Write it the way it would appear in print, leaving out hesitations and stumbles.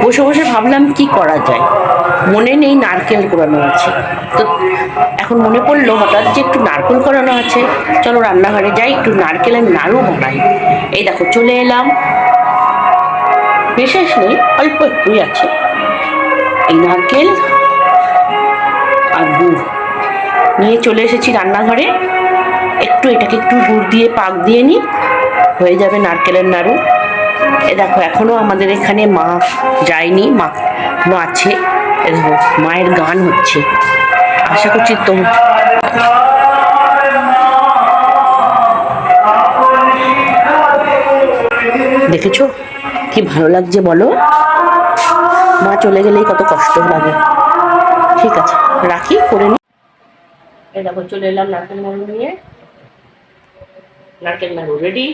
বসে বসে ভাবলাম কি করা যায়, মনে নেই নারকেল কোরানো আছে। তো এখন মনে পড়লো হঠাৎ যে একটু নারকেল কোরানো আছে, চলো রান্নাঘরে যাই, একটু নারকেলের নাড়ু বানাই। এই দেখো চলে এলাম, বিশেষ নেই, অল্প একটুই আছে। এই নারকেল আর গুড় নিয়ে চলে এসেছি রান্নাঘরে। এটাকে একটু গুড় দিয়ে পাক দিয়ে নিই, হয়ে যাবে নারকেলের নাড়ু। এ দেখো এখনো আমাদের এখানে মা যায়নি, মা এখনো আছে। এ দেখো মায়ের গান হচ্ছে, আশা করছি তো দেখেছো কি ভালো লাগছে বলো, মা চলে গেলেই কত কষ্ট লাগে। ঠিক আছে রাখি, করে নি। এই দেখো চলে এলাম নারকেল নাড়ু নিয়ে, নারকেল নাড়ু রেডি।